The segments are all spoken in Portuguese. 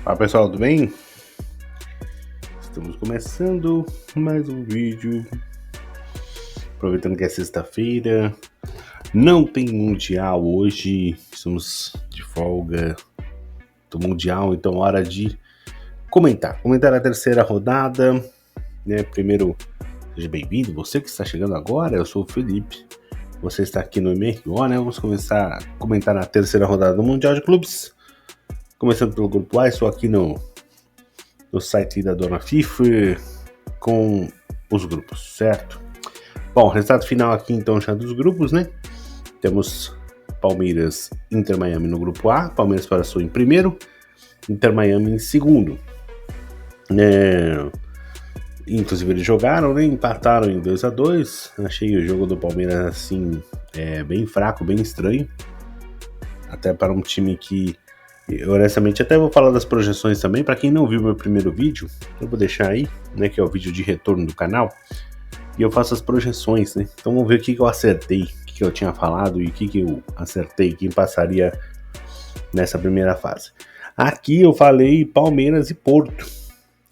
Fala pessoal, tudo bem? Estamos começando mais um vídeo. Aproveitando que é sexta-feira, não tem mundial hoje, estamos de folga do mundial, então hora de comentar a terceira rodada, né? Primeiro, seja bem-vindo, você que está chegando agora, eu sou o Felipe, você está aqui no MRO, né? Vamos começar a comentar na terceira rodada do Mundial de Clubes, começando pelo grupo A, estou aqui no site da Dona FIFA com os grupos, certo? Bom, resultado final aqui então já dos grupos, né? Temos Palmeiras, Inter Miami no grupo A, Palmeiras passou em primeiro, Inter Miami em segundo. Inclusive eles jogaram, né? Empataram em 2-2. Achei o jogo do Palmeiras assim bem fraco, bem estranho, até para um time que honestamente, até vou falar das projeções também. Para quem não viu meu primeiro vídeo, eu vou deixar aí, né, que é o vídeo de retorno do canal, e eu faço as projeções, né? Então vamos ver o que eu acertei, o que eu tinha falado e o que eu acertei, quem passaria nessa primeira fase. Aqui eu falei Palmeiras e Porto,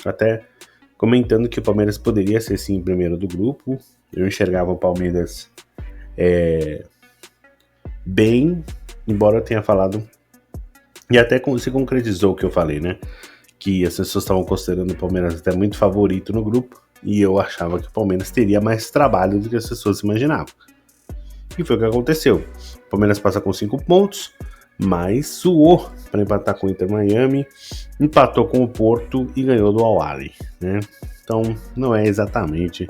até comentando que o Palmeiras poderia ser sim primeiro do grupo. Eu enxergava o Palmeiras bem, embora eu tenha falado, e até se concretizou o que eu falei, né? Que as pessoas estavam considerando o Palmeiras até muito favorito no grupo, e eu achava que o Palmeiras teria mais trabalho do que as pessoas imaginavam. E foi o que aconteceu. O Palmeiras passa com 5 pontos, mas suou para empatar com o Inter Miami, empatou com o Porto e ganhou do Al Ahly, né? Então não é exatamente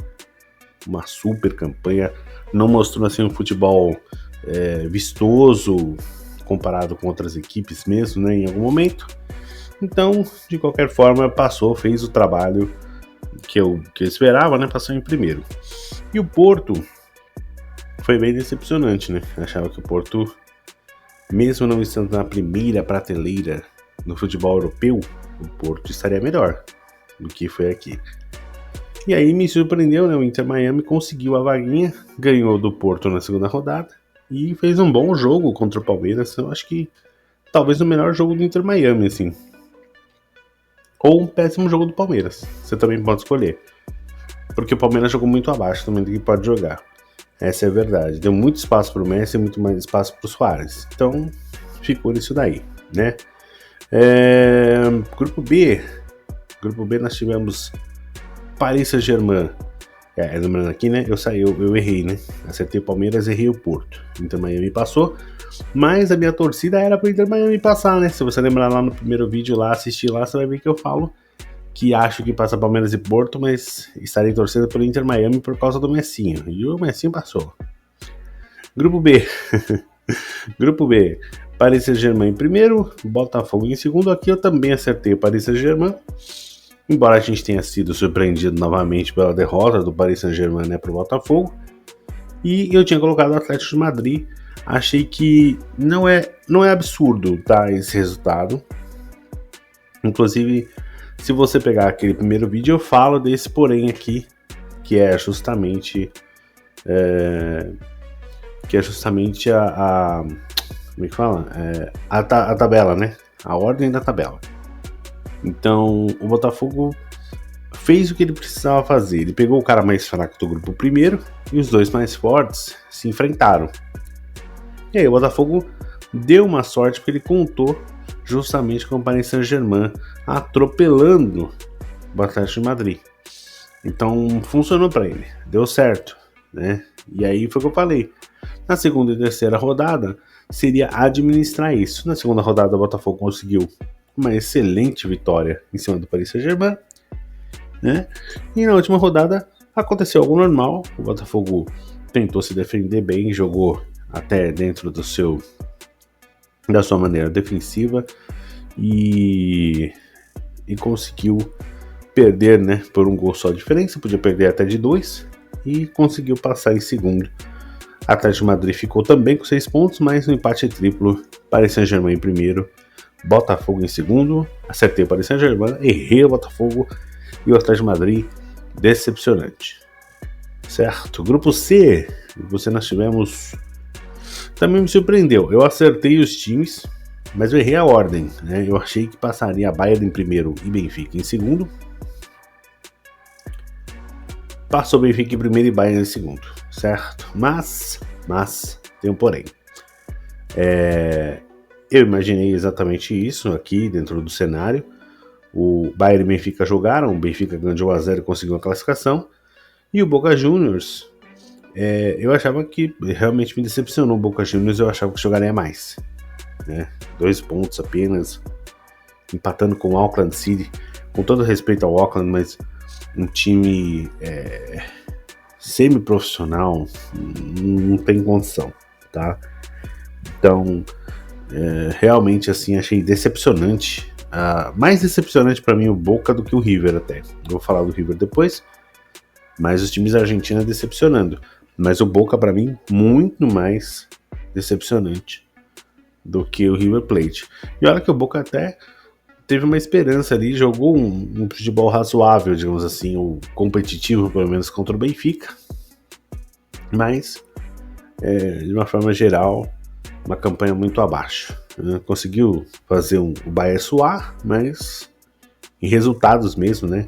uma super campanha, não mostrou assim um futebol vistoso comparado com outras equipes mesmo, né, em algum momento. Então, de qualquer forma, passou, fez o trabalho que eu esperava, né, passou em primeiro. E o Porto foi bem decepcionante, né? Achava que o Porto, mesmo não estando na primeira prateleira no futebol europeu, o Porto estaria melhor do que foi aqui. E aí me surpreendeu, né? O Inter Miami conseguiu a vaguinha, ganhou do Porto na segunda rodada e fez um bom jogo contra o Palmeiras. Eu acho que talvez o melhor jogo do Inter Miami, assim. Ou um péssimo jogo do Palmeiras. Você também pode escolher. Porque o Palmeiras jogou muito abaixo também do que pode jogar. Essa é a verdade. Deu muito espaço pro Messi e muito mais espaço pro Suárez. Então, ficou nisso daí, né? Grupo B. Grupo B nós tivemos Paris Saint-Germain. Lembrando aqui, né? Eu errei, né? Acertei o Palmeiras, errei o Porto. Inter Miami passou. Mas a minha torcida era pro Inter Miami passar, né? Se você lembrar lá no primeiro vídeo, lá, assistir lá, você vai ver que eu falo que acho que passa Palmeiras e Porto, mas estarei torcendo pelo Inter Miami por causa do Messinho. E o Messinho passou. Grupo B. Grupo B. Paris Saint-Germain em primeiro, Botafogo em segundo. Aqui eu também acertei o Paris Saint-Germain. Embora a gente tenha sido surpreendido novamente pela derrota do Paris Saint-Germain, né, pro Botafogo. E eu tinha colocado o Atlético de Madrid. Achei que não é absurdo, tá, esse resultado. Inclusive, se você pegar aquele primeiro vídeo, eu falo desse porém aqui, que é justamente a como é que fala? A tabela, né? A ordem da tabela. Então, o Botafogo fez o que ele precisava fazer. Ele pegou o cara mais fraco do grupo primeiro e os dois mais fortes se enfrentaram. E aí o Botafogo deu uma sorte porque ele contou justamente com o Paris Saint-Germain atropelando o Atlético de Madrid. Então funcionou para ele, deu certo, né? E aí foi o que eu falei. Na segunda e terceira rodada seria administrar isso. Na segunda rodada o Botafogo conseguiu uma excelente vitória em cima do Paris Saint-Germain, né? E na última rodada aconteceu algo normal. O Botafogo tentou se defender bem, jogou até dentro da sua maneira defensiva e conseguiu perder, né, por um gol só de diferença. Podia perder até de 2 e conseguiu passar em segundo. Atlético de Madrid ficou também com 6 pontos, mas no empate triplo, Paris Saint-Germain em primeiro, Botafogo em segundo. Acertei o Paris Saint-Germain, errei o Botafogo e o Atlético de Madrid, decepcionante. Certo, grupo C, nós tivemos, também me surpreendeu, eu acertei os times, Mas eu errei a ordem, né? Eu achei que passaria a Bayern em primeiro e Benfica em segundo. Passou Benfica em primeiro e Bayern em segundo, certo? Mas tem um porém. Eu imaginei exatamente isso aqui dentro do cenário. O Bayern e o Benfica jogaram, o Benfica ganhou de 1-0 e conseguiu a classificação. E o Boca Juniors, eu achava que realmente me decepcionou. O Boca Juniors eu achava que jogaria mais, né? 2 pontos apenas, empatando com o Auckland City. Com todo respeito ao Auckland, mas um time semi-profissional não tem condição, tá? Então, realmente assim, achei decepcionante. Mais decepcionante para mim o Boca do que o River até. Eu vou falar do River depois, mas os times argentinos decepcionando. Mas o Boca para mim muito mais decepcionante do que o River Plate. E olha que o Boca até teve uma esperança ali, jogou um futebol razoável, digamos assim, ou competitivo pelo menos contra o Benfica. Mas, de uma forma geral, uma campanha muito abaixo. Conseguiu fazer o Bayern suar, mas em resultados mesmo, né?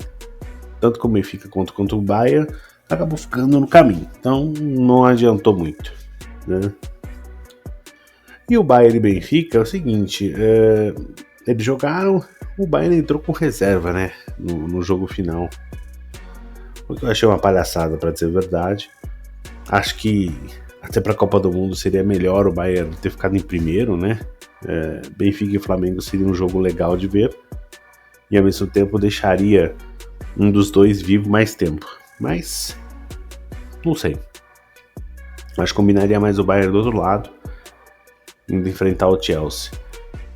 Tanto como o Benfica quanto o Bayern, acabou ficando no caminho. Então não adiantou muito, né? E o Bayern e Benfica é o seguinte, eles jogaram, o Bayern entrou com reserva, né? No jogo final. O que eu achei uma palhaçada, para dizer a verdade. Acho que até para a Copa do Mundo seria melhor o Bayern ter ficado em primeiro, né? Benfica e Flamengo seria um jogo legal de ver. E ao mesmo tempo deixaria um dos dois vivo mais tempo. Mas, não sei. Acho que combinaria mais o Bayern do outro lado, indo enfrentar o Chelsea,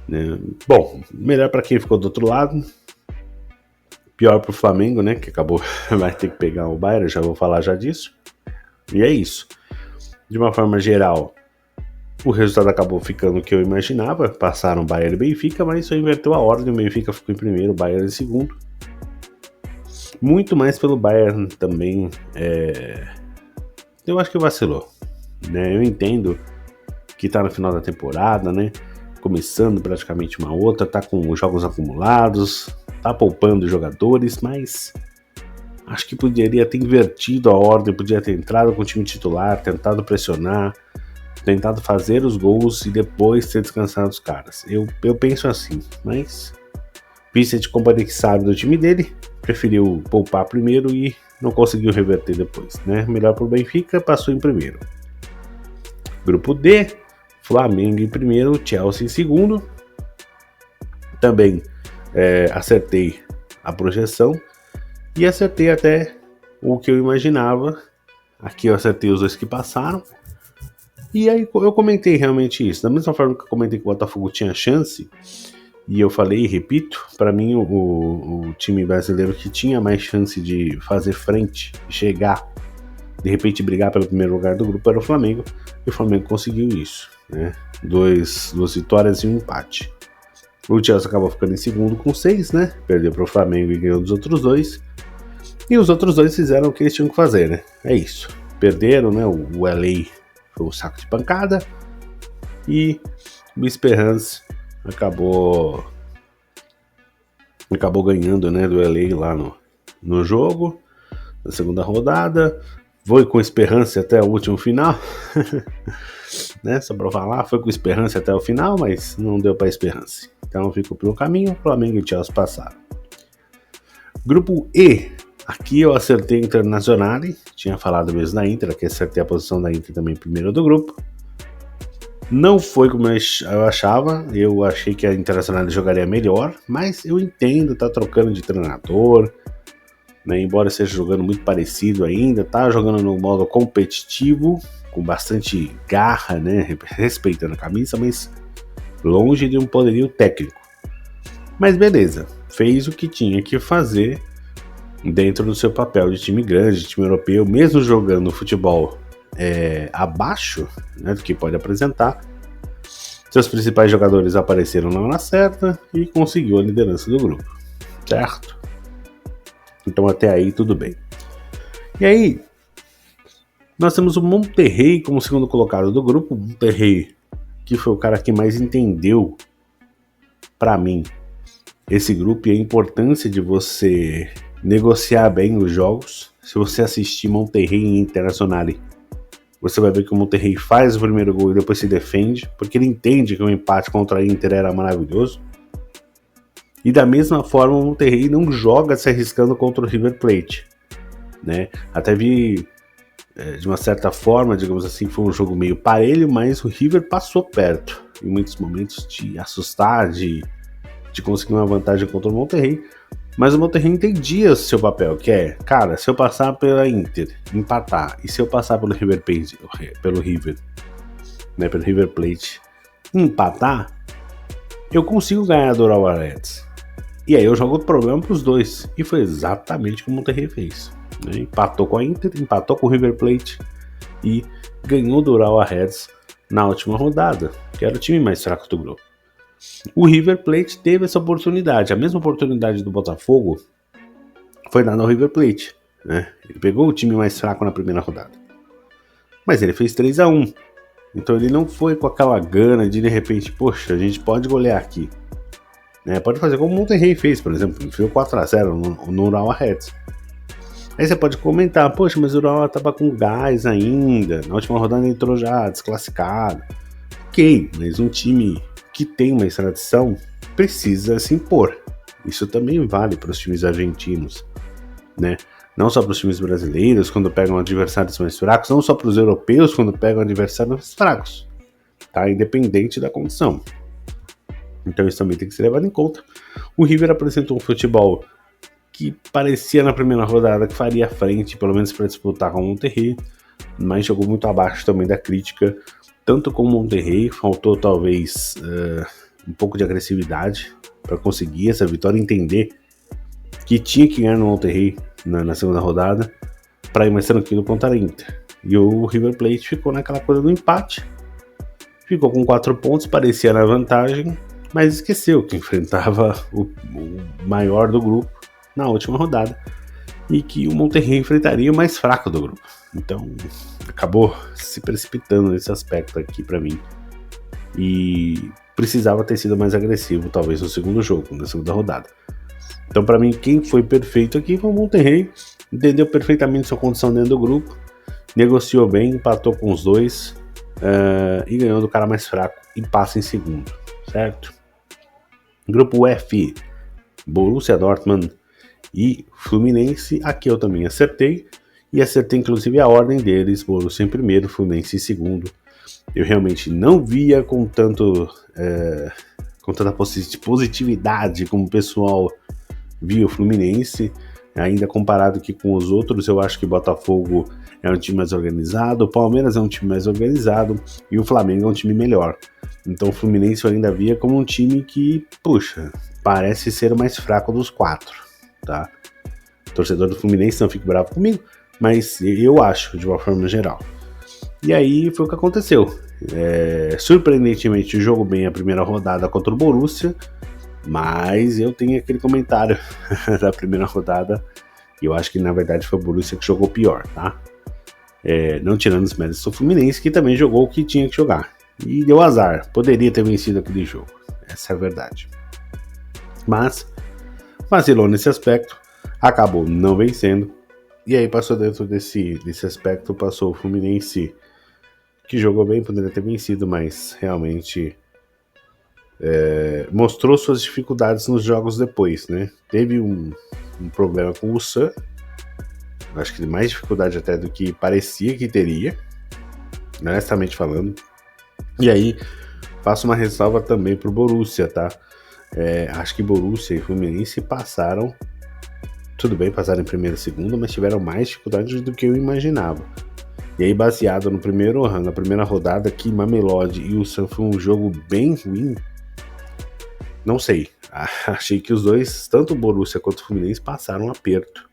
né? Bom, melhor para quem ficou do outro lado. Pior para o Flamengo, né? Que acabou, vai ter que pegar o Bayern, já vou falar já disso. E é isso. De uma forma geral, o resultado acabou ficando o que eu imaginava. Passaram Bayern e Benfica, mas isso inverteu a ordem. O Benfica ficou em primeiro, o Bayern em segundo. Muito mais pelo Bayern também. Eu acho que vacilou, né? Eu entendo que tá no final da temporada, né? Começando praticamente uma outra, tá com os jogos acumulados, tá poupando jogadores, mas acho que poderia ter invertido a ordem, podia ter entrado com o time titular, tentado pressionar, tentado fazer os gols e depois ter descansado os caras. Eu penso assim, mas Vincent Kompany, que sabe do time dele, preferiu poupar primeiro e não conseguiu reverter depois, né? Melhor pro Benfica, passou em primeiro. Grupo D, Flamengo em primeiro, Chelsea em segundo. Também acertei a projeção e acertei até o que eu imaginava. Aqui eu acertei os dois que passaram. E aí eu comentei realmente isso. Da mesma forma que eu comentei que o Botafogo tinha chance, e eu falei e repito, para mim o time brasileiro que tinha mais chance de fazer frente, chegar, de repente brigar pelo primeiro lugar do grupo era o Flamengo, e o Flamengo conseguiu isso, né? Duas vitórias e um empate. O Chelsea acabou ficando em segundo com 6, né? Perdeu para o Flamengo e ganhou dos outros dois. E os outros dois fizeram o que eles tinham que fazer, né? É isso. Perderam, né? O LA foi um saco de pancada. E o Esperance acabou ganhando, né? Do LA lá no jogo, na segunda rodada. Foi com Esperance até o último final. Né? Só pra falar, foi com Esperance até o final, mas não deu para Esperance. Então ficou pelo caminho, Flamengo e Chelsea passaram. Grupo E, aqui eu acertei Internacional, tinha falado mesmo da Inter, aqui acertei a posição da Inter também primeiro do grupo. Não foi como eu achava, eu achei que a Internacional jogaria melhor, mas eu entendo, tá trocando de treinador, né? Embora esteja jogando muito parecido ainda, tá jogando no modo competitivo, com bastante garra, né? Respeitando a camisa, mas longe de um poderio técnico. Mas beleza, fez o que tinha que fazer dentro do seu papel de time grande, de time europeu, mesmo jogando futebol abaixo, né, do que pode apresentar. Seus principais jogadores apareceram na hora certa e conseguiu a liderança do grupo, certo? Então até aí tudo bem. E aí, nós temos o Monterrey como segundo colocado do grupo. O Monterrey, que foi o cara que mais entendeu para mim, esse grupo e a importância de você negociar bem os jogos. Se você assistir Monterrey e Internacional, você vai ver que o Monterrey faz o primeiro gol e depois se defende, porque ele entende que o empate contra a Inter era maravilhoso. E da mesma forma, o Monterrey não joga se arriscando contra o River Plate, né? Até vi, de uma certa forma, digamos assim, foi um jogo meio parelho, mas o River passou perto, em muitos momentos, de assustar, de conseguir uma vantagem contra o Monterrey. Mas o Monterrey entendia o seu papel, que é, cara, se eu passar pela Inter, empatar, e se eu passar pelo River Plate, pelo River Plate, empatar, eu consigo ganhar do Urawa Reds. E aí eu jogo o problema pros dois. E foi exatamente o que o Monterrey fez, né? Empatou com a Inter, empatou com o River Plate e ganhou do Urawa Reds na última rodada, que era o time mais fraco do grupo. O River Plate teve essa oportunidade, a mesma oportunidade do Botafogo foi dada ao River Plate, né? Ele pegou o time mais fraco na primeira rodada, mas ele fez 3-1, então ele não foi com aquela gana de repente, poxa, a gente pode golear aqui, né? Pode fazer como o Monterrey fez, por exemplo, ele fez 4-0 no Urawa Reds. Aí você pode comentar, poxa, mas o Urawa tava com gás ainda, na última rodada entrou já desclassificado. Ok, mas um time que tem uma tradição precisa se impor. Isso também vale para os times argentinos, né? Não só para os times brasileiros quando pegam adversários mais fracos, não só para os europeus quando pegam adversários mais fracos, tá? Independente da condição. Então isso também tem que ser levado em conta. O River apresentou um futebol que parecia na primeira rodada que faria frente, pelo menos para disputar com o Monterrey, mas jogou muito abaixo também da crítica. Tanto com o Monterrey, faltou talvez um pouco de agressividade para conseguir essa vitória, entender que tinha que ganhar no Monterrey na segunda rodada para ir mais tranquilo contra a Inter. E o River Plate ficou naquela coisa do empate, ficou com 4 pontos, parecia na vantagem, mas esqueceu que enfrentava o maior do grupo na última rodada e que o Monterrey enfrentaria o mais fraco do grupo. Então acabou se precipitando nesse aspecto aqui para mim e precisava ter sido mais agressivo talvez no segundo jogo, na segunda rodada. Então para mim quem foi perfeito aqui foi o Monterrey, entendeu perfeitamente sua condição dentro do grupo, negociou bem, empatou com os dois e ganhou do cara mais fraco e passa em segundo, certo? Grupo F, Borussia Dortmund e Fluminense. Aqui eu também acertei, e acertei inclusive a ordem deles, Borussia em primeiro, Fluminense em segundo. Eu realmente não via com tanta positividade como o pessoal via o Fluminense, ainda comparado aqui com os outros. Eu acho que o Botafogo é um time mais organizado, o Palmeiras é um time mais organizado e o Flamengo é um time melhor. Então o Fluminense eu ainda via como um time que, puxa, parece ser o mais fraco dos 4, tá? O torcedor do Fluminense não fique bravo comigo, mas eu acho, de uma forma geral. E aí foi o que aconteceu. Surpreendentemente, jogou bem a primeira rodada contra o Borussia, mas eu tenho aquele comentário da primeira rodada, e eu acho que na verdade foi o Borussia que jogou pior, tá? Não tirando os méritos do Fluminense, que também jogou o que tinha que jogar. E deu azar, poderia ter vencido aquele jogo, essa é a verdade. Mas vacilou nesse aspecto, acabou não vencendo, e aí passou dentro desse aspecto, passou o Fluminense, que jogou bem, poderia ter vencido, mas realmente mostrou suas dificuldades nos jogos depois, né? Teve um problema com o San, acho que mais dificuldade até do que parecia que teria, honestamente falando. E aí, faço uma ressalva também pro Borussia, tá? Acho que Borussia e Fluminense passaram, tudo bem, passaram em primeiro e segundo, mas tiveram mais dificuldade do que eu imaginava. E aí, baseado na primeira rodada, que Mamelodi e o San foi um jogo bem ruim, não sei. Achei que os dois, tanto o Borussia quanto o Fluminense, passaram um aperto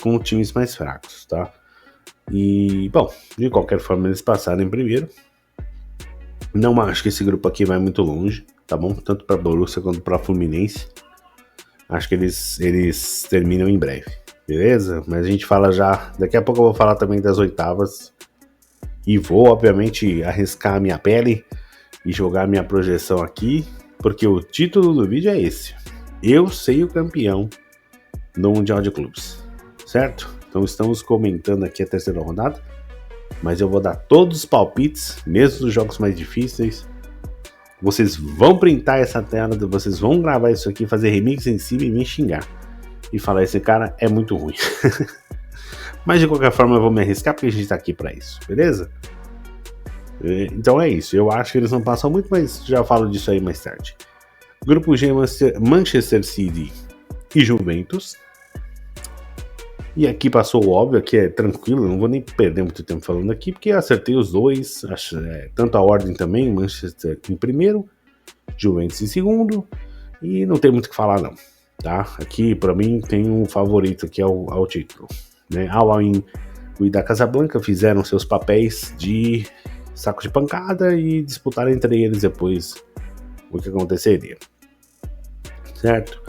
com times mais fracos, tá? E, bom, de qualquer forma, eles passaram em primeiro. Não acho que esse grupo aqui vai muito longe, tá bom? Tanto para Borussia quanto para Fluminense. Acho que eles terminam em breve, beleza? Mas a gente fala já, daqui a pouco eu vou falar também das oitavas. E vou, obviamente, arriscar a minha pele e jogar a minha projeção aqui, porque o título do vídeo é esse. Eu sei o campeão no Mundial de Clubes, certo? Então estamos comentando aqui a terceira rodada, mas eu vou dar todos os palpites, mesmo os jogos mais difíceis. Vocês vão printar essa tela, vocês vão gravar isso aqui, fazer remix em cima e me xingar. E falar, esse cara é muito ruim. Mas de qualquer forma eu vou me arriscar porque a gente tá aqui pra isso, beleza? Então é isso, eu acho que eles não passam muito, mas já falo disso aí mais tarde. Grupo G, Manchester City e Juventus. E aqui passou o óbvio, aqui é tranquilo, não vou nem perder muito tempo falando aqui, porque eu acertei os dois, tanto a ordem também, Manchester em primeiro, Juventus em segundo, e não tem muito o que falar não, tá? Aqui para mim tem um favorito aqui ao título, né? Al-Ain e da Casablanca fizeram seus papéis de saco de pancada e disputaram entre eles depois o que aconteceria, certo?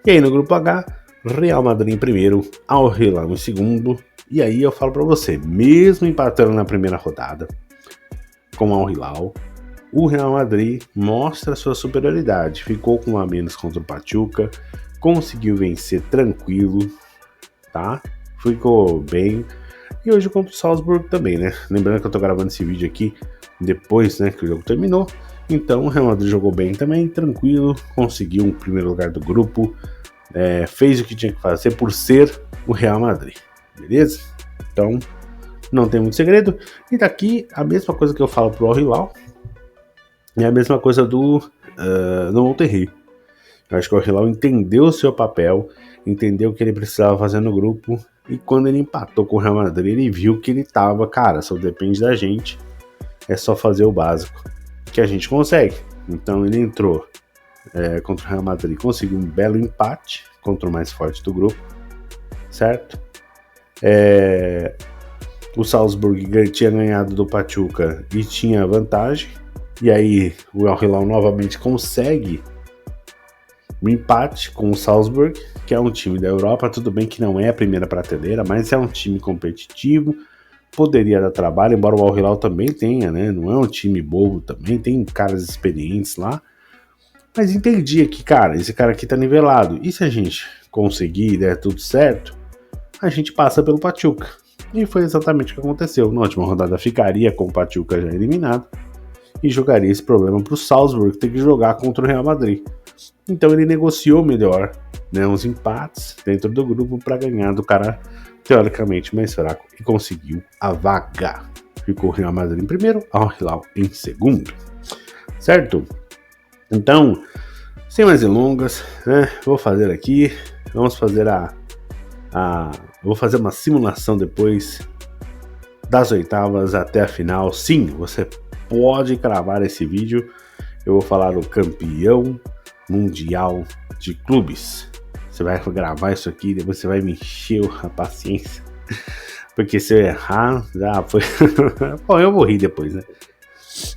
E aí no grupo H, Real Madrid em primeiro, Al Hilal em segundo, e aí eu falo pra você, mesmo empatando na primeira rodada com Al Hilal, o Real Madrid mostra sua superioridade, ficou com um a menos contra o Pachuca, conseguiu vencer tranquilo, tá? Ficou bem, e hoje contra o Salzburg também, né? Lembrando que eu tô gravando esse vídeo aqui depois, né, que o jogo terminou, então o Real Madrid jogou bem também, tranquilo, conseguiu um primeiro lugar do grupo, fez o que tinha que fazer por ser o Real Madrid, beleza? Então, não tem muito segredo. E daqui, a mesma coisa que eu falo pro Al Hilal é a mesma coisa do Monterrey. Eu acho que o Al Hilal entendeu o seu papel, entendeu o que ele precisava fazer no grupo, e quando ele empatou com o Real Madrid, ele viu que ele tava, cara, só depende da gente, é só fazer o básico, que a gente consegue. Então ele entrou contra o Real Madrid, conseguiu um belo empate contra o mais forte do grupo, certo? O Salzburg tinha ganhado do Pachuca e tinha vantagem, e aí o Al Hilal novamente consegue um empate com o Salzburg, que é um time da Europa, tudo bem que não é a primeira prateleira, mas é um time competitivo, poderia dar trabalho, embora o Al Hilal também tenha, né? Não é um time bobo também, tem caras experientes lá. Mas entendi aqui, cara, esse cara aqui tá nivelado. E se a gente conseguir, der tudo certo, a gente passa pelo Pachuca. E foi exatamente o que aconteceu. Na última rodada ficaria com o Pachuca já eliminado e jogaria esse problema pro Salzburg ter que jogar contra o Real Madrid. Então ele negociou melhor, né, uns empates dentro do grupo para ganhar do cara teoricamente mais fraco e conseguiu a vaga. Ficou o Real Madrid em primeiro, Al Hilal em segundo. Certo? Então, sem mais delongas, né, vou fazer aqui, vamos fazer vou fazer uma simulação depois das oitavas até a final. Sim, você pode cravar esse vídeo, eu vou falar o campeão mundial de clubes. Você vai gravar isso aqui, depois você vai me encher a paciência, porque se eu errar, já foi... Bom, eu vou rir depois, né?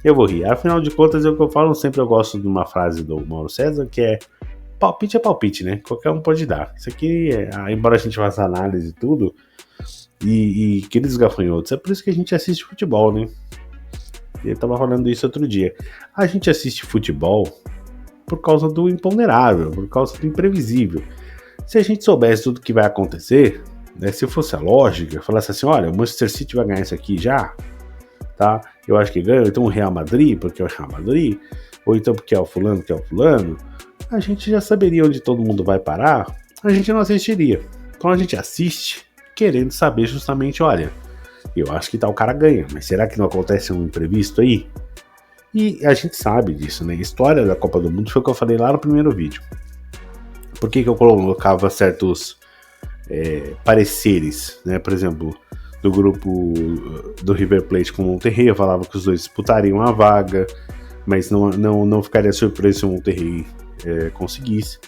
Eu vou rir. Afinal de contas, é o que eu falo sempre. Eu gosto de uma frase do Mauro César, que é palpite, né? Qualquer um pode dar. Isso aqui, embora a gente faça análise e tudo, e aqueles gafanhotos, é por isso que a gente assiste futebol, né? Eu tava falando isso outro dia. A gente assiste futebol por causa do imponderável, por causa do imprevisível. Se a gente soubesse tudo o que vai acontecer, né, se fosse a lógica, falasse assim, olha, o Manchester City vai ganhar isso aqui já, tá? Eu acho que ganha, então o Real Madrid, porque é o Real Madrid, ou então porque é o fulano, que é o fulano, a gente já saberia onde todo mundo vai parar, a gente não assistiria. Então a gente assiste querendo saber justamente, olha, eu acho que tal cara ganha, mas será que não acontece um imprevisto aí? E a gente sabe disso, né? A história da Copa do Mundo foi o que eu falei lá no primeiro vídeo. Por que eu colocava certos pareceres, né? Por exemplo, do grupo do River Plate com o Monterrey, eu falava que os dois disputariam a vaga, mas não ficaria surpreso se o Monterrey conseguisse.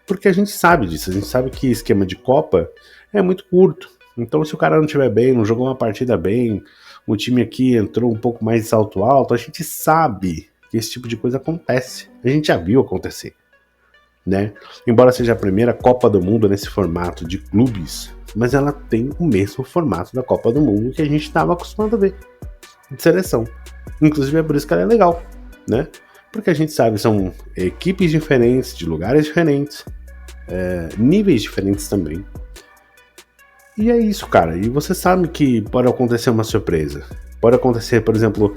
Porque a gente sabe disso, a gente sabe que esquema de Copa é muito curto. Então se o cara não estiver bem, não jogou uma partida bem, o time aqui entrou um pouco mais de salto alto, a gente sabe que esse tipo de coisa acontece. A gente já viu acontecer, né? Embora seja a primeira Copa do Mundo nesse formato de clubes, mas ela tem o mesmo formato da Copa do Mundo que a gente estava acostumado a ver, de seleção. Inclusive é por isso que ela é legal, né? Porque a gente sabe, são equipes diferentes, de lugares diferentes, níveis diferentes também. E é isso, cara. E você sabe que pode acontecer uma surpresa. Pode acontecer, por exemplo,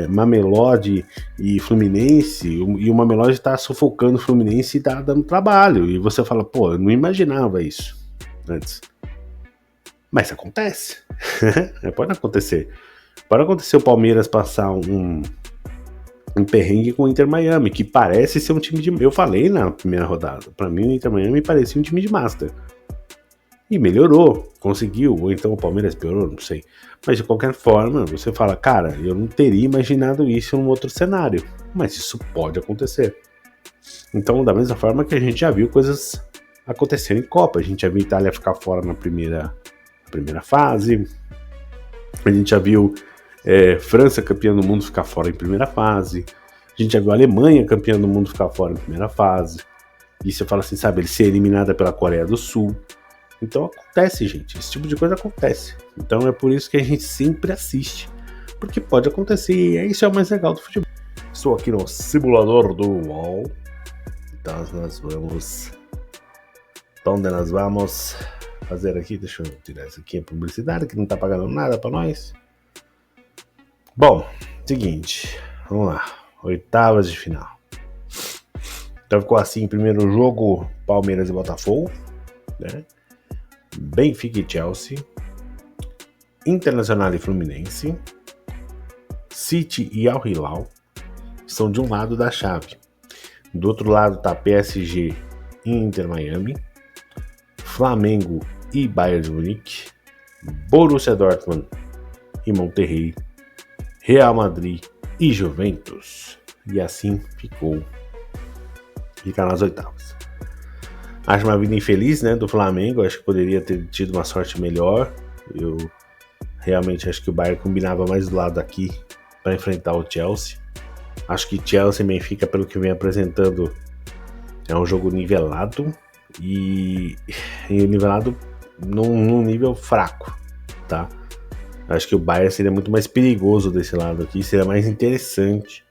Mamelodi e Fluminense, e o Mamelodi tá sufocando o Fluminense e tá dando trabalho. E você fala, pô, eu não imaginava isso antes. Mas acontece. Pode acontecer. Pode acontecer o Palmeiras passar um perrengue com o Inter Miami, que parece ser um time de... Eu falei na primeira rodada, pra mim o Inter Miami parecia um time de Master. E melhorou, conseguiu, ou então o Palmeiras piorou, não sei. Mas de qualquer forma, você fala, cara, eu não teria imaginado isso em um outro cenário. Mas isso pode acontecer. Então, da mesma forma que a gente já viu coisas acontecendo em Copa. A gente já viu a Itália ficar fora na primeira fase. A gente já viu França campeã do mundo ficar fora em primeira fase. A gente já viu a Alemanha campeã do mundo ficar fora em primeira fase. E você fala assim, sabe, ele ser eliminada pela Coreia do Sul. Então acontece, gente. Esse tipo de coisa acontece. Então é por isso que a gente sempre assiste. Porque pode acontecer e isso é o mais legal do futebol. Estou aqui no simulador do UOL. Então nós vamos... Onde nós vamos fazer aqui? Deixa eu tirar isso aqui, a publicidade, que não tá pagando nada pra nós. Bom, seguinte. Vamos lá. Oitavas de final. Então ficou assim, primeiro jogo, Palmeiras e Botafogo, né? Benfica e Chelsea, Internacional e Fluminense, City e Al Hilal são de um lado da chave. Do outro lado tá PSG e Inter Miami, Flamengo e Bayern de Munique, Borussia Dortmund e Monterrey, Real Madrid e Juventus. E assim fica nas oitavas. Acho uma vida infeliz, né, do Flamengo. Acho que poderia ter tido uma sorte melhor. Eu realmente acho que o Bayern combinava mais do lado aqui para enfrentar o Chelsea. Acho que Chelsea e Benfica, pelo que vem apresentando, é um jogo nivelado e nivelado num nível fraco, tá? Acho que o Bayern seria muito mais perigoso desse lado aqui, seria mais interessante.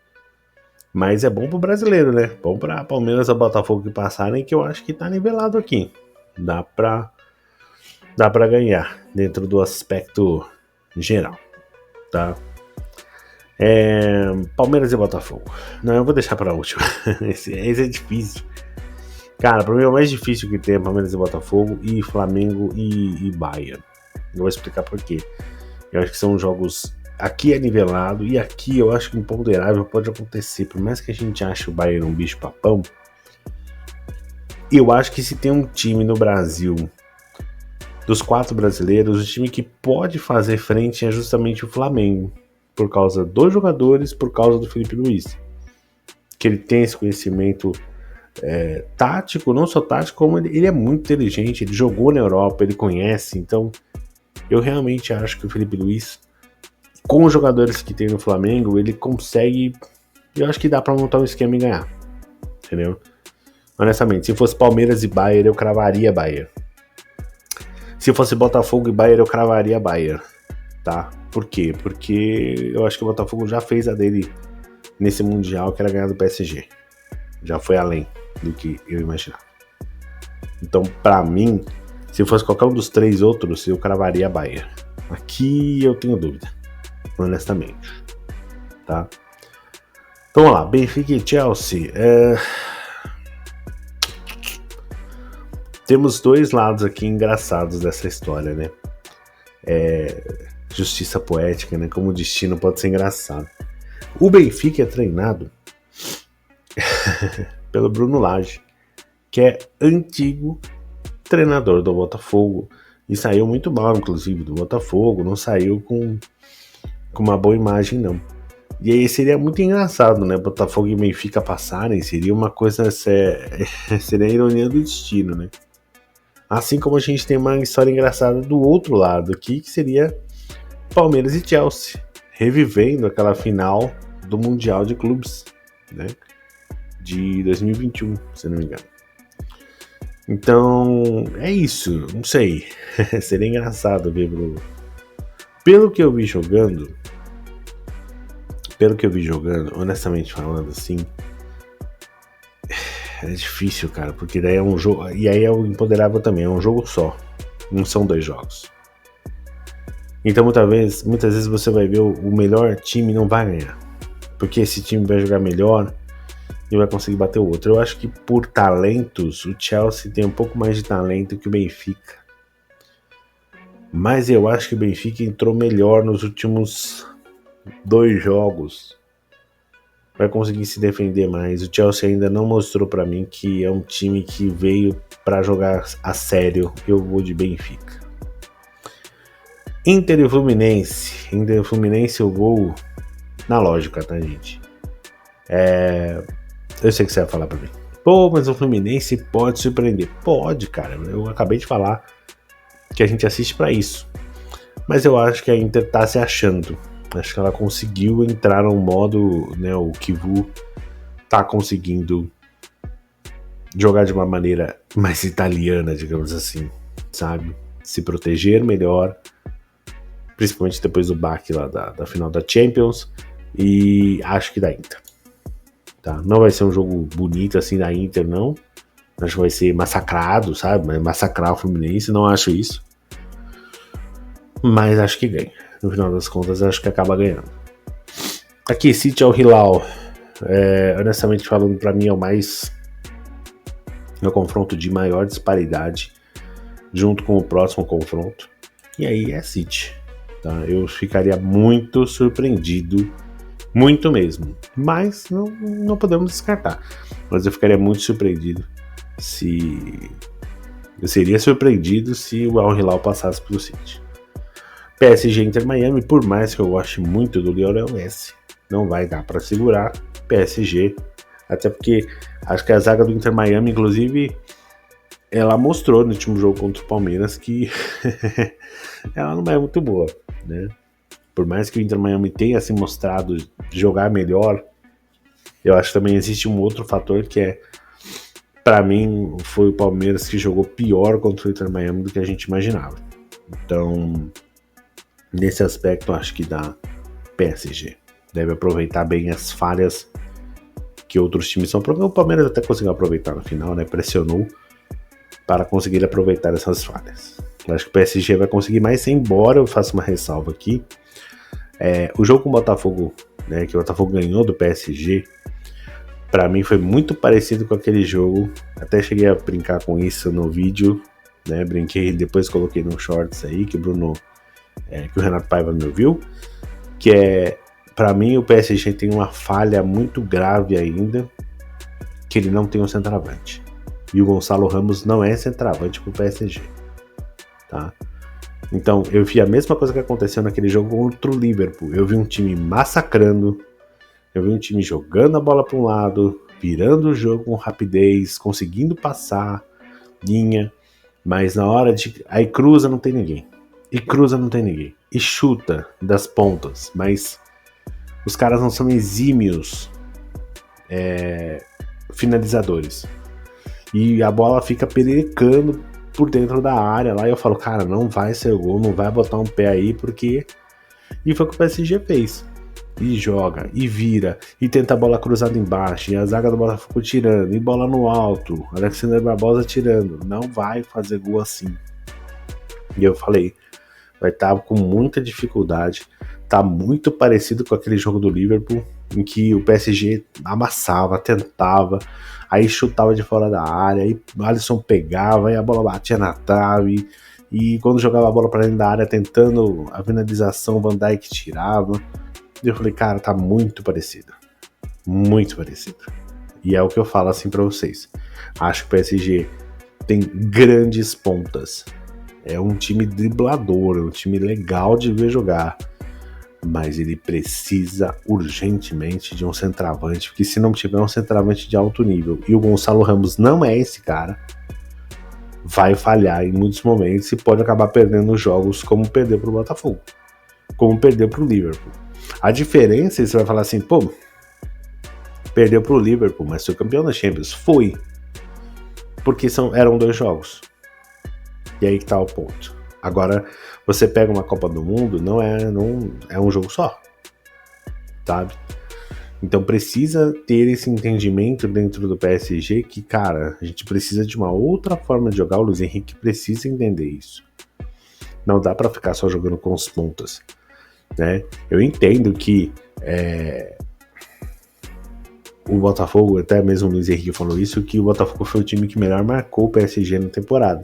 Mas é bom pro brasileiro, né? Bom pra Palmeiras e Botafogo que passarem, que eu acho que tá nivelado aqui. Dá pra ganhar dentro do aspecto geral, tá? Palmeiras e Botafogo. Não, eu vou deixar pra última. Esse é difícil. Cara, pra mim é o mais difícil que tem é Palmeiras e Botafogo e Flamengo e Bayern. Eu vou explicar por quê. Eu acho que são jogos... Aqui é nivelado e aqui eu acho que imponderável pode acontecer. Por mais que a gente ache o Bayern um bicho papão, eu acho que se tem um time no Brasil, dos 4 brasileiros, o time que pode fazer frente é justamente o Flamengo. Por causa dos jogadores, por causa do Felipe Luiz. Que ele tem esse conhecimento tático, não só tático, como ele é muito inteligente, ele jogou na Europa, ele conhece. Então, eu realmente acho que o Felipe Luiz, com os jogadores que tem no Flamengo, ele consegue... Eu acho que dá pra montar um esquema e ganhar. Entendeu? Honestamente, se fosse Palmeiras e Bayern, eu cravaria Bayern. Se fosse Botafogo e Bayern, eu cravaria Bayern. Tá? Por quê? Porque eu acho que o Botafogo já fez a dele nesse Mundial, que era ganhar do PSG. Já foi além do que eu imaginava. Então, pra mim, se fosse qualquer um dos 3 outros, eu cravaria Bayern. Aqui eu tenho dúvida. Honestamente, tá? Então vamos lá, Benfica e Chelsea. Temos 2 lados aqui engraçados dessa história, né? Justiça poética, né? Como o destino pode ser engraçado. O Benfica é treinado pelo Bruno Lage, que é antigo treinador do Botafogo e saiu muito mal, inclusive, do Botafogo. Não saiu com uma boa imagem, não. E aí seria muito engraçado, né? Botafogo e Benfica passarem, seria uma coisa... seria a ironia do destino, né? Assim como a gente tem uma história engraçada do outro lado aqui, que seria Palmeiras e Chelsea, revivendo aquela final do Mundial de Clubes, né? De 2021, se não me engano. Então, é isso. Não sei. Seria engraçado ver, Pelo que eu vi jogando, pelo que eu vi jogando, honestamente falando assim, é difícil, cara, porque daí é um jogo, e aí é o imponderável também, é um jogo só, não são 2 jogos. Então muitas vezes você vai ver o melhor time não vai ganhar, porque esse time vai jogar melhor e vai conseguir bater o outro. Eu acho que por talentos, o Chelsea tem um pouco mais de talento que o Benfica, mas eu acho que o Benfica entrou melhor nos últimos 2 jogos, vai conseguir se defender mais. O Chelsea ainda não mostrou pra mim que é um time que veio pra jogar a sério. Eu vou de Benfica. Inter e Fluminense. Inter e Fluminense eu vou na lógica, tá, gente? Eu sei que você vai falar pra mim. Pô, mas o Fluminense pode surpreender. Pode, cara. Eu acabei de falar que a gente assiste pra isso. Mas eu acho que a Inter tá se achando. Acho que ela conseguiu entrar num modo, né, o Kivu tá conseguindo jogar de uma maneira mais italiana, digamos assim, sabe? Se proteger melhor, principalmente depois do baque lá da final da Champions, e acho que da Inter. Tá? Não vai ser um jogo bonito assim da Inter, não. Acho que vai ser massacrado, sabe? Massacrar o Fluminense, não acho isso. Mas acho que ganha. No final das contas, acho que acaba ganhando. Aqui, City ao Hilal. Honestamente falando, pra mim é o confronto de maior disparidade, junto com o próximo confronto. E aí é City. Tá? Eu ficaria muito surpreendido, muito mesmo. Mas não podemos descartar. Mas eu ficaria muito surpreendido se... Eu seria surpreendido se o Al Hilal passasse pelo City. PSG Inter Miami, por mais que eu goste muito do Lionel Messi, não vai dar para segurar PSG, até porque acho que a zaga do Inter Miami, inclusive, ela mostrou no último jogo contra o Palmeiras que ela não é muito boa, né? Por mais que o Inter Miami tenha se mostrado jogar melhor, eu acho que também existe um outro fator que é, para mim, foi o Palmeiras que jogou pior contra o Inter Miami do que a gente imaginava. Então, nesse aspecto, acho que dá PSG. Deve aproveitar bem as falhas que outros times estão aproveitando. O Palmeiras até conseguiu aproveitar no final, né? Pressionou para conseguir aproveitar essas falhas. Eu acho que o PSG vai conseguir mais, embora eu faça uma ressalva aqui. O jogo com o Botafogo, né, que o Botafogo ganhou do PSG, para mim foi muito parecido com aquele jogo. Até cheguei a brincar com isso no vídeo, né? Brinquei e depois coloquei no shorts aí, que que o Renato Paiva me ouviu, que para mim o PSG tem uma falha muito grave ainda, que ele não tem um centroavante. E o Gonçalo Ramos não é centroavante pro PSG, tá? Então eu vi a mesma coisa que aconteceu naquele jogo contra o Liverpool. Eu vi um time massacrando, eu vi um time jogando a bola para um lado, virando o jogo com rapidez, conseguindo passar linha, mas na hora de... Aí cruza, não tem ninguém. E chuta das pontas, mas os caras não são exímios finalizadores. E a bola fica pererecando por dentro da área lá, e eu falo, cara, não vai ser gol, não vai botar um pé aí, porque... E foi o que o PSG fez. E joga, e vira, e tenta a bola cruzada embaixo, e a zaga do Botafogo tirando, e bola no alto, Alexandre Barbosa tirando. Não vai fazer gol assim. E eu falei, vai estar com muita dificuldade. Tá muito parecido com aquele jogo do Liverpool, em que o PSG amassava, tentava, aí chutava de fora da área, aí o Alisson pegava, aí a bola batia na trave, e quando jogava a bola para dentro da área, tentando a finalização, o Van Dijk tirava. E eu falei, cara, tá muito parecido. Muito parecido. E é o que eu falo assim pra vocês. Acho que o PSG tem grandes pontas. É um time driblador, é um time legal de ver jogar. Mas ele precisa urgentemente de um centroavante, porque se não tiver um centroavante de alto nível, e o Gonçalo Ramos não é esse cara, vai falhar em muitos momentos e pode acabar perdendo jogos, como perdeu pro Botafogo, como perdeu pro Liverpool. A diferença, você vai falar assim, pô, perdeu pro Liverpool, mas foi campeão da Champions. Foi. Porque eram 2 jogos. E aí que tá o ponto. Agora, você pega uma Copa do Mundo, não é um jogo só. Sabe? Então precisa ter esse entendimento dentro do PSG que, cara, a gente precisa de uma outra forma de jogar. O Luiz Henrique precisa entender isso. Não dá para ficar só jogando com os pontas, né? Eu entendo que o Botafogo, até mesmo o Luiz Henrique falou isso, que o Botafogo foi o time que melhor marcou o PSG na temporada.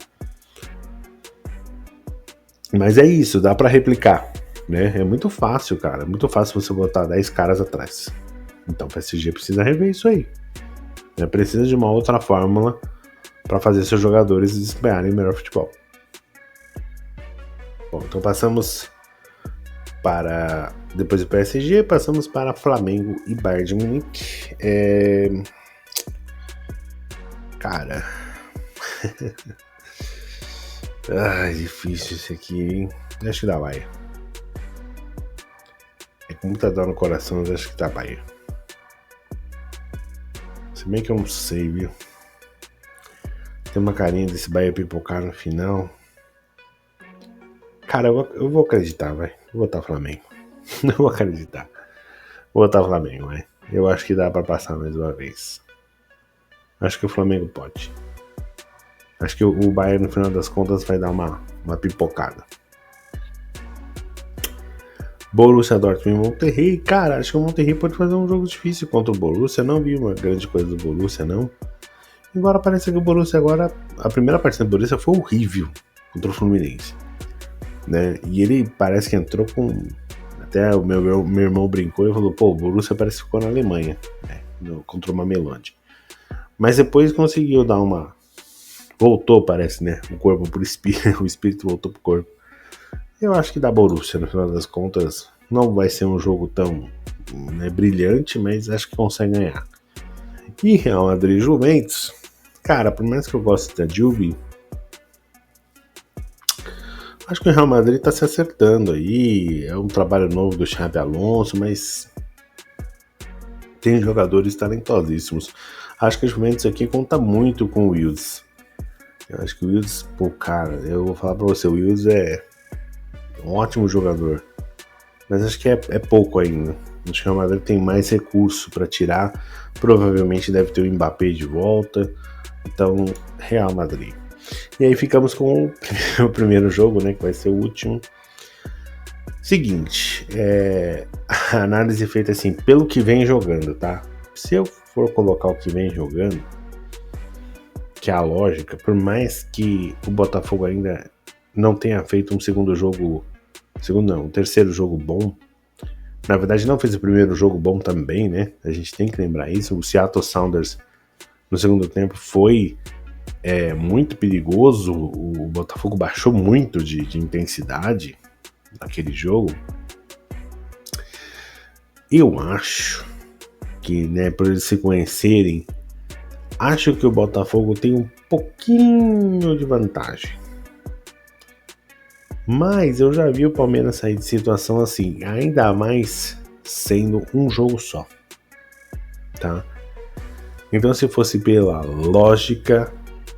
Mas é isso, dá para replicar, né? É muito fácil, cara. É muito fácil você botar 10 caras atrás. Então o PSG precisa rever isso aí. Né? Precisa de uma outra fórmula para fazer seus jogadores desempenharem melhor futebol. Bom, então passamos para... Depois do PSG, passamos para Flamengo e Bayern de Munique. Cara... Ai, difícil isso aqui, hein? Acho que dá Bahia. É com muita dor no coração, mas acho que dá Bahia. Se bem que eu não sei, viu? Tem uma carinha desse Bahia pipocar no final. Cara, eu vou acreditar, vai. Vou botar Flamengo. Não vou acreditar. Vou botar Flamengo, vai. Eu acho que dá pra passar mais uma vez. Acho que o Flamengo pode. Acho que o Bayern, no final das contas, vai dar uma pipocada. Borussia Dortmund e Monterrey. Cara, acho que o Monterrey pode fazer um jogo difícil contra o Borussia. Não vi uma grande coisa do Borussia, não. Embora pareça que o Borussia agora... A primeira partida do Borussia foi horrível contra o Fluminense. Né? E ele parece que entrou com... Até o meu irmão brincou e falou, pô, o Borussia parece que ficou na Alemanha, né? Contra o Mamelodi. Mas depois conseguiu dar uma... Voltou, parece, né? O corpo pro espírito, o espírito voltou pro corpo. Eu acho que dá Borussia, no final das contas. Não vai ser um jogo tão brilhante, mas acho que consegue ganhar. E Real Madrid e Juventus, cara, por mais que eu goste da Juve, acho que o Real Madrid tá se acertando aí. É um trabalho novo do Xabi Alonso, mas tem jogadores talentosíssimos. Acho que a Juventus aqui conta muito com o Wills. Eu acho que o Wills, pô, cara, eu vou falar pra você, o Wills é um ótimo jogador, mas acho que é pouco ainda. Acho que o Real Madrid tem mais recurso para tirar, provavelmente deve ter o Mbappé de volta, então Real Madrid. E aí ficamos com o primeiro jogo, né, que vai ser o último. Seguinte, a análise feita assim, pelo que vem jogando, tá? Se eu for colocar o que vem jogando, que é a lógica, por mais que o Botafogo ainda não tenha feito um um terceiro jogo bom, na verdade não fez o primeiro jogo bom também, né? A gente tem que lembrar isso. O Seattle Sounders no segundo tempo foi muito perigoso, o Botafogo baixou muito de intensidade naquele jogo. Eu acho que, né, por eles se conhecerem, acho que o Botafogo tem um pouquinho de vantagem. Mas eu já vi o Palmeiras sair de situação assim, ainda mais sendo um jogo só. Tá? Então, se fosse pela lógica,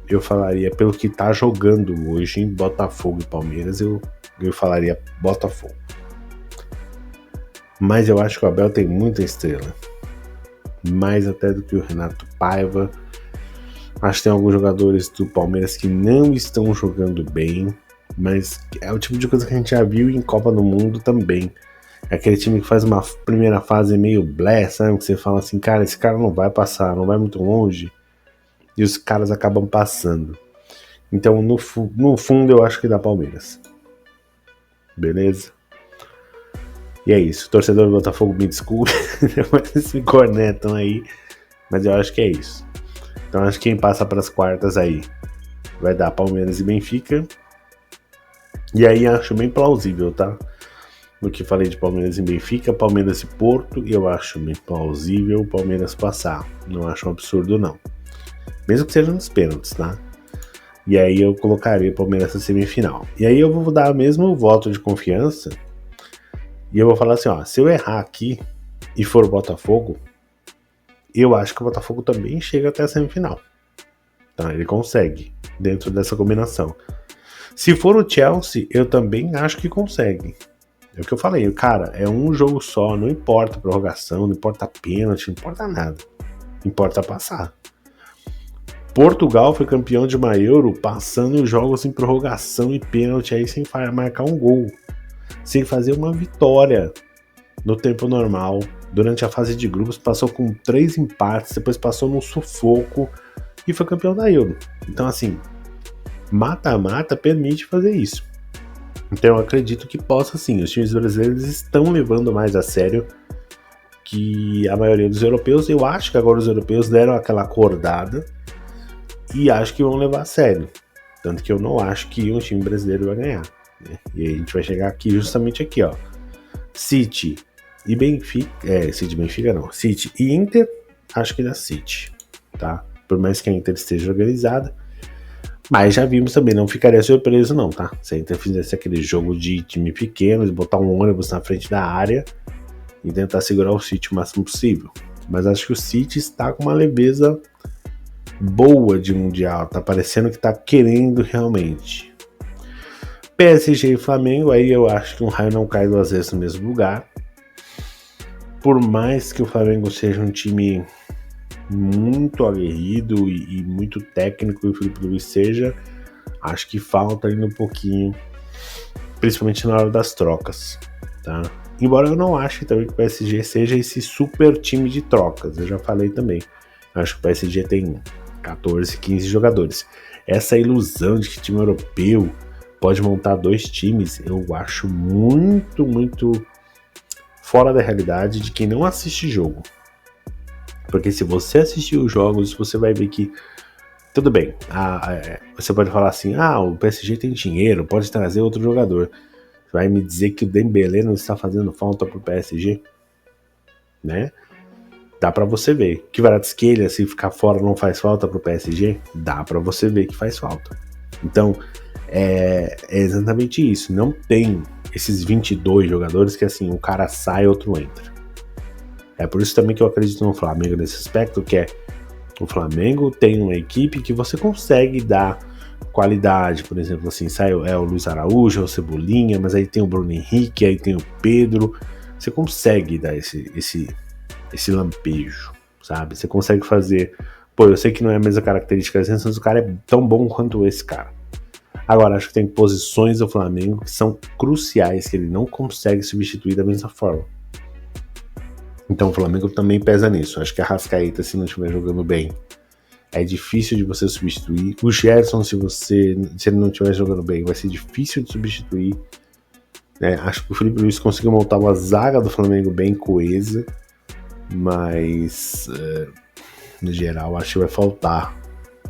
eu falaria pelo que tá jogando hoje em Botafogo e Palmeiras, eu falaria Botafogo. Mas eu acho que o Abel tem muita estrela. Mais até do que o Renato Paiva. Acho que tem alguns jogadores do Palmeiras que não estão jogando bem, mas é o tipo de coisa que a gente já viu em Copa do Mundo também. É aquele time que faz uma primeira fase meio blé, sabe? Que você fala assim, cara, esse cara não vai passar, não vai muito longe. E os caras acabam passando. Então, no fundo, eu acho que dá Palmeiras. Beleza? E é isso. Torcedor do Botafogo, me desculpe. Depois me cornetam aí. Mas eu acho que é isso. Então acho que quem passa para as quartas aí vai dar Palmeiras e Benfica. E aí acho bem plausível, tá? No que falei de Palmeiras e Benfica, Palmeiras e Porto, eu acho bem plausível o Palmeiras passar. Não acho um absurdo, não. Mesmo que seja nos pênaltis, tá? E aí eu colocaria o Palmeiras na semifinal. E aí eu vou dar mesmo o voto de confiança. E eu vou falar assim, ó, se eu errar aqui e for o Botafogo, eu acho que o Botafogo também chega até a semifinal. Tá? Ele consegue, dentro dessa combinação. Se for o Chelsea, eu também acho que consegue. É o que eu falei, cara, é um jogo só, não importa a prorrogação, não importa pênalti, não importa nada. Importa passar. Portugal foi campeão de uma Euro passando jogos em prorrogação e pênalti aí sem marcar um gol, sem fazer uma vitória no tempo normal. Durante a fase de grupos passou com 3 empates, depois passou num sufoco e foi campeão da Euro. Então assim, mata-mata permite fazer isso. Então eu acredito que possa sim, os times brasileiros estão levando mais a sério que a maioria dos europeus. Eu acho que agora os europeus deram aquela acordada e acho que vão levar a sério. Tanto que eu não acho que um time brasileiro vai ganhar, né? E aí a gente vai chegar aqui, justamente aqui, ó. City e Benfica. City e Benfica não. City e Inter, acho que dá City, tá? Por mais que a Inter esteja organizada. Mas já vimos também, não ficaria surpreso não, tá? Se a Inter fizesse aquele jogo de time pequeno, de botar um ônibus na frente da área e tentar segurar o City o máximo possível. Mas acho que o City está com uma leveza boa de Mundial, tá parecendo que tá querendo realmente. PSG e Flamengo, aí eu acho que um raio não cai 2 vezes no mesmo lugar. Por mais que o Flamengo seja um time muito aguerrido e muito técnico, e o Felipe Luiz seja, acho que falta ainda um pouquinho, principalmente na hora das trocas, tá? Embora eu não ache também que o PSG seja esse super time de trocas, eu já falei também, acho que o PSG tem 14, 15 jogadores. Essa ilusão de que time europeu pode montar 2 times, eu acho muito, muito fora da realidade de quem não assiste jogo. Porque se você assistir os jogos, você vai ver que tudo bem, você pode falar assim, o PSG tem dinheiro, pode trazer outro jogador. Você vai me dizer que o Dembélé não está fazendo falta pro PSG? Né? Dá pra você ver. Que Kvaratskhelia, se ficar fora, não faz falta pro PSG? Dá pra você ver que faz falta. Então, é exatamente isso. Não tem esses 22 jogadores que assim, um cara sai, outro entra. É por isso também que eu acredito no Flamengo nesse aspecto, que é o Flamengo tem uma equipe que você consegue dar qualidade, por exemplo, assim, sai o Luiz Araújo, o Cebolinha, mas aí tem o Bruno Henrique, aí tem o Pedro. Você consegue dar esse lampejo, sabe? Você consegue fazer... Pô, eu sei que não é a mesma característica, mas o cara é tão bom quanto esse cara. Agora, acho que tem posições do Flamengo que são cruciais, que ele não consegue substituir da mesma forma. Então o Flamengo também pesa nisso. Acho que a Arrascaeta, se não estiver jogando bem, é difícil de você substituir. O Gerson, se ele não estiver jogando bem, vai ser difícil de substituir. Acho que o Felipe Luiz conseguiu montar uma zaga do Flamengo bem coesa, mas no geral acho que vai faltar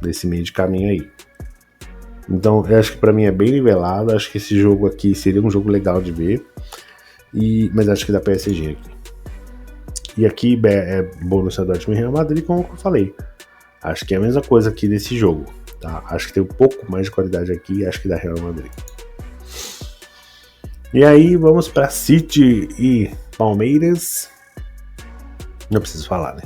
nesse meio de caminho aí. Então eu acho que pra mim é bem nivelado. Acho que esse jogo aqui seria um jogo legal de ver, mas acho que dá PSG aqui. E aqui é Borussia Dortmund e Real Madrid, como eu falei. Acho que é a mesma coisa aqui desse jogo, tá? Acho que tem um pouco mais de qualidade aqui, acho que da Real Madrid. E aí vamos para City e Palmeiras. Não preciso falar, né?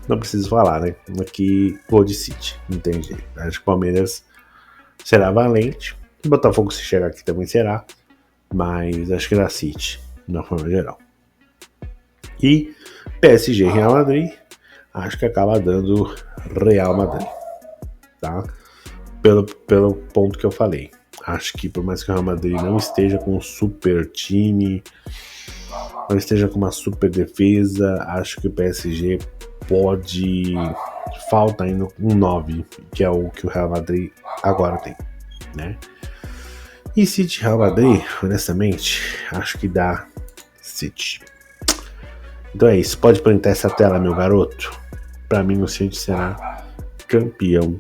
Não preciso falar, né? Aqui vou de City, não tem jeito. Acho que o Palmeiras será valente. O Botafogo, se chegar aqui, também será. Mas acho que da City, na forma geral. E PSG e Real Madrid, acho que acaba dando Real Madrid, tá? Pelo ponto que eu falei. Acho que por mais que o Real Madrid não esteja com um super time, não esteja com uma super defesa, acho que o PSG pode... Falta ainda um 9, que é o que o Real Madrid agora tem, né? E City Real Madrid, honestamente, acho que dá City. Então é isso, pode printar essa tela, meu garoto. Pra mim o City será campeão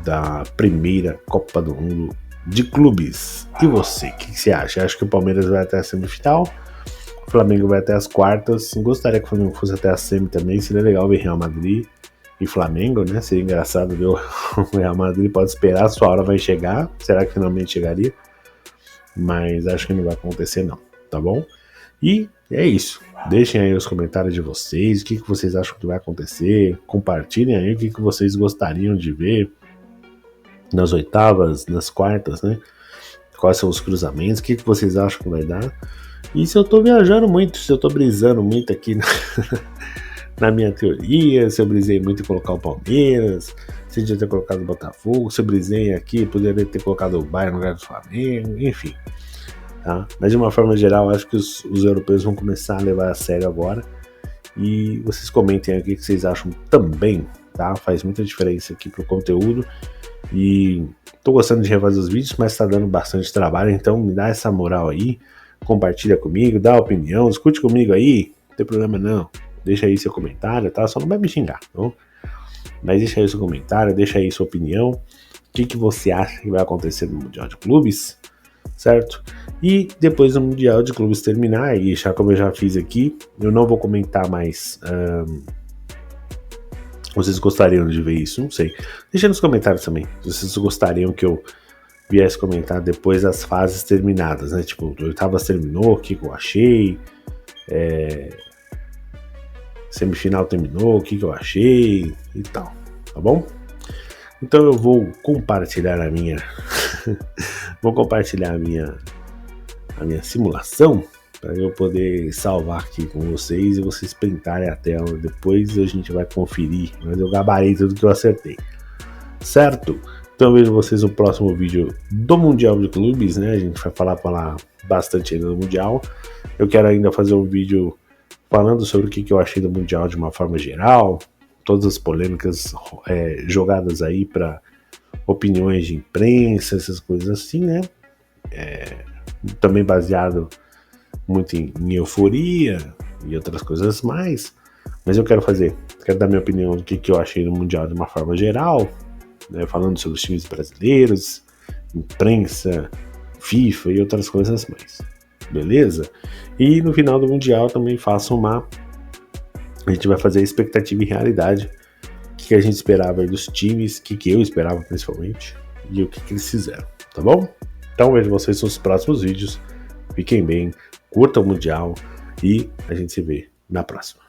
da primeira Copa do Mundo de clubes. E você, o que você acha? Acho que o Palmeiras vai até a semifinal, o Flamengo vai até as quartas. Gostaria que o Flamengo fosse até a semi também, seria legal ver Real Madrid e Flamengo, né? Seria engraçado ver o Real Madrid, pode esperar, a sua hora vai chegar. Será que finalmente chegaria? Mas acho que não vai acontecer não, tá bom? E é isso. Deixem aí os comentários de vocês, o que vocês acham que vai acontecer. Compartilhem aí o que vocês gostariam de ver nas oitavas, nas quartas, né? quais são os cruzamentos, o que vocês acham que vai dar. E se eu tô viajando muito, se eu tô brisando muito aqui na minha teoria, se eu brisei muito em colocar o Palmeiras, se eu devia ter colocado o Botafogo, se eu brisei aqui, poderia ter colocado o Bayern no lugar do Flamengo, enfim. Tá? Mas de uma forma geral, acho que os europeus vão começar a levar a sério agora. E vocês comentem aí o que vocês acham também, tá? Faz muita diferença aqui pro conteúdo. E tô gostando de refazer os vídeos, mas tá dando bastante trabalho, então me dá essa moral aí, compartilha comigo, dá opinião, discute comigo aí, não tem problema não. Deixa aí seu comentário, tá? Só não vai me xingar, não? Mas deixa aí seu comentário, deixa aí sua opinião. O que você acha que vai acontecer no Mundial de Clubes, certo? E depois do Mundial de Clubes terminar, e já como eu já fiz aqui, eu não vou comentar mais. Vocês gostariam de ver isso? Não sei. Deixa nos comentários também. Se vocês gostariam que eu viesse comentar depois das fases terminadas, né? Tipo, oitavas terminou, o que eu achei. Semifinal terminou, o que eu achei e tal. Tá bom? Então eu vou compartilhar a minha a minha simulação para eu poder salvar aqui com vocês e vocês printarem a tela. Depois a gente vai conferir, mas eu gabarei tudo que eu acertei, certo? Então eu vejo vocês no próximo vídeo do Mundial de Clubes, né? A gente vai falar bastante ainda do Mundial. Eu quero ainda fazer um vídeo falando sobre o que eu achei do Mundial de uma forma geral, todas as polêmicas jogadas aí para opiniões de imprensa, essas coisas assim, né? Também baseado muito em euforia e outras coisas mais, mas eu quero dar minha opinião do que eu achei no Mundial de uma forma geral, né, falando sobre os times brasileiros, imprensa, FIFA e outras coisas mais, beleza? E no final do Mundial também a gente vai fazer a expectativa e realidade, o que a gente esperava aí dos times, o que eu esperava principalmente, e o que eles fizeram, tá bom? Então vejo vocês nos próximos vídeos, fiquem bem, curtam o Mundial e a gente se vê na próxima.